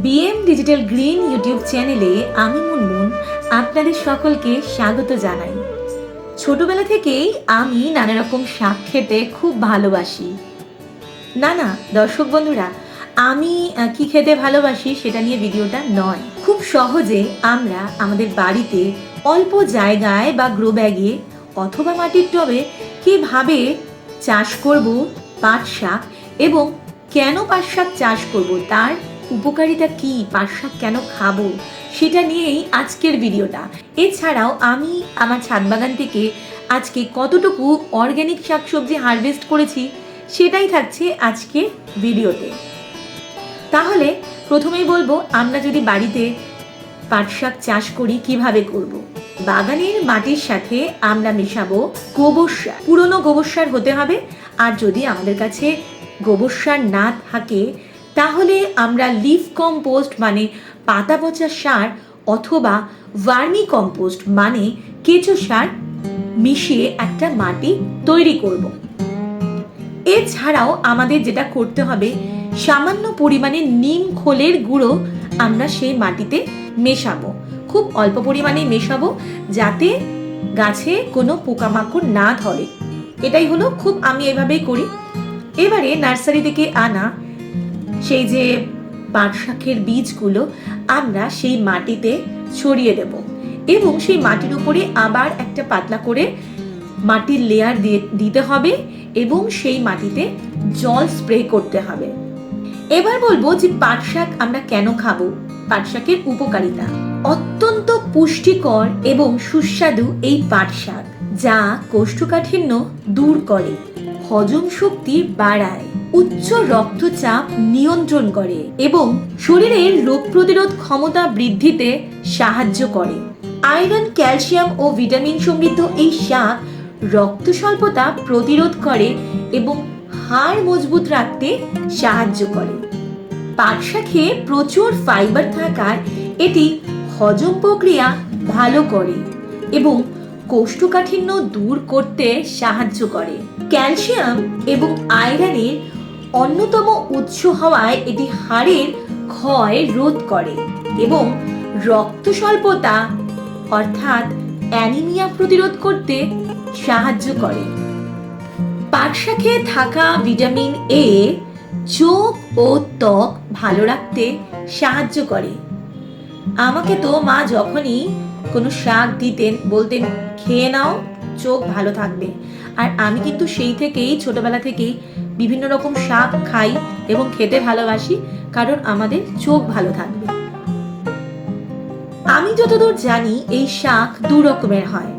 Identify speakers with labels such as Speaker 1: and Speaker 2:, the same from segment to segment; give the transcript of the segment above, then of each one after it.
Speaker 1: BM digital green YouTube চ্যানেলে আমি মুনমুন আপনাদের সকলকে স্বাগত জানাই। ছোটবেলা থেকেই আমি নানা রকম শাক খেতে খুব ভালোবাসি। না দর্শক বন্ধুরা, আমি কি খেতে ভালোবাসি সেটা নিয়ে ভিডিওটা নয়। খুব সহজে আমরা আমাদের বাড়িতে অল্প জায়গায় বা গ্রো ব্যাগে অথবা মাটির টবে কিভাবে চাষ করব পাট শাক, এবং কেন পাট শাক চাষ করব, তার উপকারিতা কি, পাট শাক কেন খাবো, সেটা নিয়েই আজকের ভিডিওটা। এছাড়াও আমি আমার ছাদ বাগান থেকে আজকে কতটুকু অর্গ্যানিক শাকসবজি হারভেস্ট করেছি সেটাই থাকছে আজকের ভিডিওতে। তাহলে প্রথমেই বলবো, আমরা যদি বাড়িতে পাট শাক চাষ করি কিভাবে করব। বাগানের মাটির সাথে আমরা মেশাবো গোবর সার। পুরনো গোবর সার হতে হবে, আর যদি আমাদের কাছে গোবর সার না থাকে তাহলে আমরা লিফ কম্পোস্ট মানে পাতা পচা সার অথবা ভার্মি কম্পোস্ট মানে কেঁচো সার মিশিয়ে একটা মাটি তৈরি করব। এছাড়াও আমাদের যেটা করতে হবে, সামান্য পরিমাণে নিম খোলের গুঁড়ো আমরা সেই মাটিতে মেশাবো। খুব অল্প পরিমাণে মেশাবো যাতে গাছে কোনো পোকামাকড় না ধরে। এটাই হলো, খুব আমি এভাবেই করি। এবারে নার্সারি থেকে আনা সেই যে পাট শাকের বীজগুলো আমরা সেই মাটিতে ছড়িয়ে দেব, এবং সেই মাটির উপরে আবার একটা পাতলা করে মাটির লেয়ার দিতে হবে, এবং সেই মাটিতে জল স্প্রে করতে হবে। এবার বলবো যে পাট শাক আমরা কেন খাবো, পাট শাকের উপকারিতা। অত্যন্ত পুষ্টিকর এবং সুস্বাদু এই পাট শাক, যা কোষ্ঠকাঠিন্য দূর করে, হজম শক্তি বাড়ায়, উচ্চ রক্তচাপ নিয়ন্ত্রণ করে এবং শরীরের রোগ প্রতিরোধ ক্ষমতা বৃদ্ধিতে সাহায্য করে। আয়রন, ক্যালসিয়াম ও ভিটামিন সমৃদ্ধ এই শাক রক্ত স্বল্পতা প্রতিরোধ করে এবং হাড় মজবুত রাখতে সাহায্য করে। পাট শাকে প্রচুর ফাইবার থাকায় এটি হজম প্রক্রিয়া ভালো করে এবং কোষ্ঠকাঠিন্য দূর করতে সাহায্য করে। ক্যালসিয়াম এবং আয়রনের অন্যতম উৎস হওয়ায় এটি হাড়ের ক্ষয় রোধ করে এবং রক্ত স্বল্পতা অর্থাৎ অ্যানিমিয়া প্রতিরোধ করতে সাহায্য করে। পাট শাকে থাকা ভিটামিন এ চোখ ও ত্বক ভালো রাখতে সাহায্য করে। আমাকে তো মা যখনই কোনো শাক দিতেন বলতেন, খেয়ে নাও, চোখ ভালো থাকবে। আর আমি কিন্তু সেই থেকেই, ছোটবেলা থেকেই বিভিন্ন রকম শাক খাই এবং খেতে ভালোবাসি, কারণ আমাদের চোখ ভালো থাকবে। আমি যতদূর জানি এই শাক দু রকমের হয়,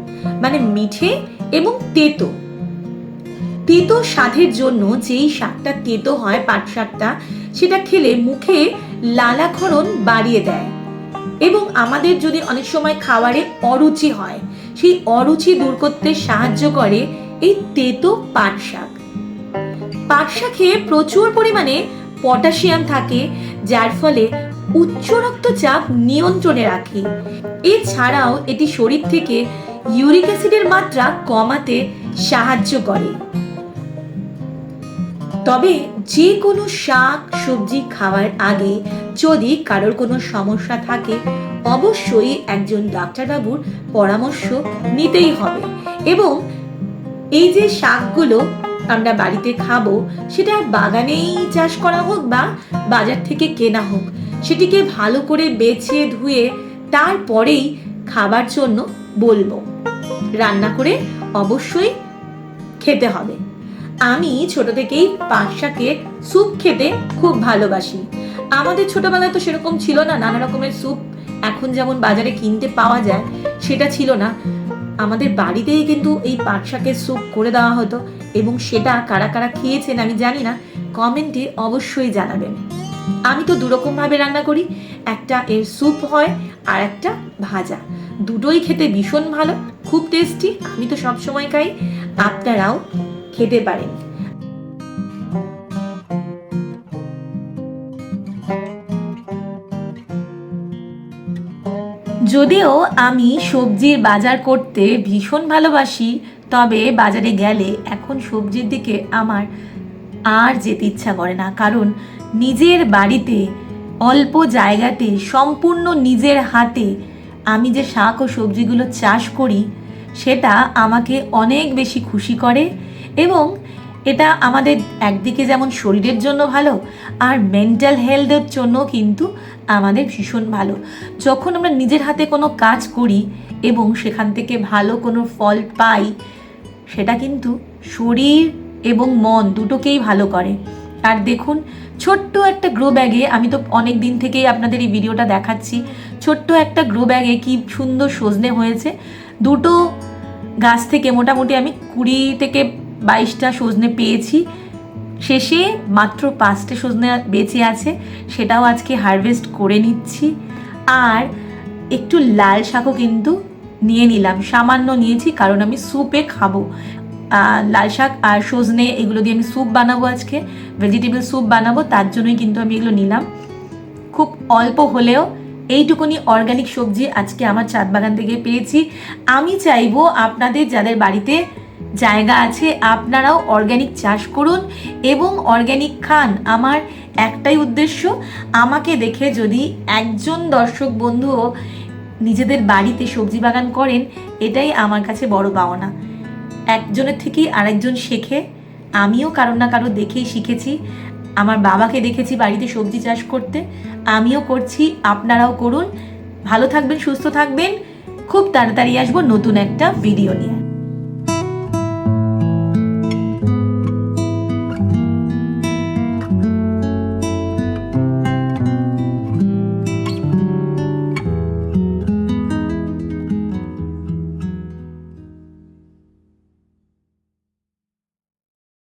Speaker 1: মানে মিঠে এবং তেতো। তেতো স্বাদের জন্য যেই শাকটা তেতো হয়, পাট শাকটা, সেটা খেলে মুখে লালাক্ষরণ বাড়িয়ে দেয়, এবং আমাদের যদি অনেক সময় খাবারে অরুচি হয়, সেই অরুচি দূর করতে সাহায্য করে এই তেতো পাট শাক। পাট শাকে প্রচুর পরিমাণে পটাশিয়াম থাকে, যার ফলে উচ্চ রক্তচাপ নিয়ন্ত্রণে রাখে। এছাড়াও এটি শরীর থেকে ইউরিক অ্যাসিডের মাত্রা কমাতে সাহায্য করে। তবে যে কোনো শাক সবজি খাওয়ার আগে যদি কারোর কোনো সমস্যা থাকে, অবশ্যই একজন ডাক্তারবাবুর পরামর্শ নিতেই হবে। এবং এই যে শাকগুলো আমরা বাড়িতে খাবো, সেটা বাগানেই চাষ করা হোক বা বাজার থেকে কেনা হোক, সেটিকে ভালো করে বেছে ধুয়ে তারপরেই খাবার জন্য বলবো। রান্না করে অবশ্যই খেতে হবে। আমি ছোট থেকেই পাট শাকের স্যুপ খেতে খুব ভালোবাসি। আমাদের ছোটবেলায় তো সেরকম ছিল না, নানা রকমের স্যুপ এখন যেমন বাজারে কিনতে পাওয়া যায় সেটা ছিল না। আমাদের বাড়িতেই কিন্তু এই পাট শাকের স্যুপ করে দেওয়া হতো, এবং সেটা কারা কারা খেয়েছেন আমি জানি না, কমেন্টে অবশ্যই জানাবেন। আমি তো দুরকম ভাবে রান্না করি, একটা এর স্যুপ হয় আর একটা ভাজা। দুটোই খেতে ভীষণ ভালো, খুব টেস্টি। আমি তো সবসময় খাই, আপনারাও খেতে পারেন। যদিও আমি সবজির বাজার করতে ভীষণ ভালোবাসি, তবে বাজারে গেলে এখন সবজির দিকে আমার আর যেতে ইচ্ছা করে না, কারণ নিজের বাড়িতে অল্প জায়গাতে সম্পূর্ণ নিজের হাতে আমি যে শাক ও সবজিগুলো চাষ করি সেটা আমাকে অনেক বেশি খুশি করে এবং এটা আমাদের একদিকে যেমন শরীরের জন্য ভালো আর মেন্টাল হেলথের জন্য কিন্তু আমাদের ভীষণ ভালো। যখন আমরা নিজের হাতে কোনো কাজ করি এবং সেখান থেকে ভালো কোনো ফল পাই সেটা কিন্তু শরীর এবং মন দুটোকেই ভালো করে। আর দেখুন ছোট্ট একটা গ্রো ব্যাগে, আমি তো অনেক দিন থেকেই আপনাদের এই ভিডিওটা দেখাচ্ছি, ছোট্ট একটা গ্রো ব্যাগে কি সুন্দর সজনে হয়েছে। দুটো গাছ থেকে মোটামুটি আমি 20 থেকে 22টা সজনে পেয়েছি। শেষে মাত্র 5টে সজনে বেঁচে আছে, সেটাও আজকে হারভেস্ট করে নিচ্ছি। আর একটু লাল শাকও কিন্তু নিয়ে নিলাম, সামান্য নিয়েছি কারণ আমি স্যুপে খাবো। লাল শাক আর সজনে এগুলো দিয়ে আমি স্যুপ বানাবো, আজকে ভেজিটেবল স্যুপ বানাবো, তার জন্যই কিন্তু আমি এগুলো নিলাম। খুব অল্প হলেও এইটুকুনি অর্গ্যানিক সবজি আজকে আমার ছাদ বাগান থেকে পেয়েছি। আমি চাইবো আপনাদের যাদের বাড়িতে জায়গা আছে আপনারাও অর্গ্যানিক চাষ করুন এবং অর্গ্যানিক খান। আমার একটাই উদ্দেশ্য, আমাকে দেখে যদি একজন দর্শক বন্ধুও নিজেদের বাড়িতে সবজি বাগান করেন এটাই আমার কাছে বড় পাওনা। একজনের থেকেই আরেকজন শেখে, আমিও কারো না কারো দেখেই শিখেছি। আমার বাবাকে দেখেছি বাড়িতে সবজি চাষ করতে, আমিও করছি, আপনারাও করুন। ভালো থাকবেন, সুস্থ থাকবেন। খুব তাড়াতাড়ি আসবো নতুন একটা ভিডিও নিয়ে।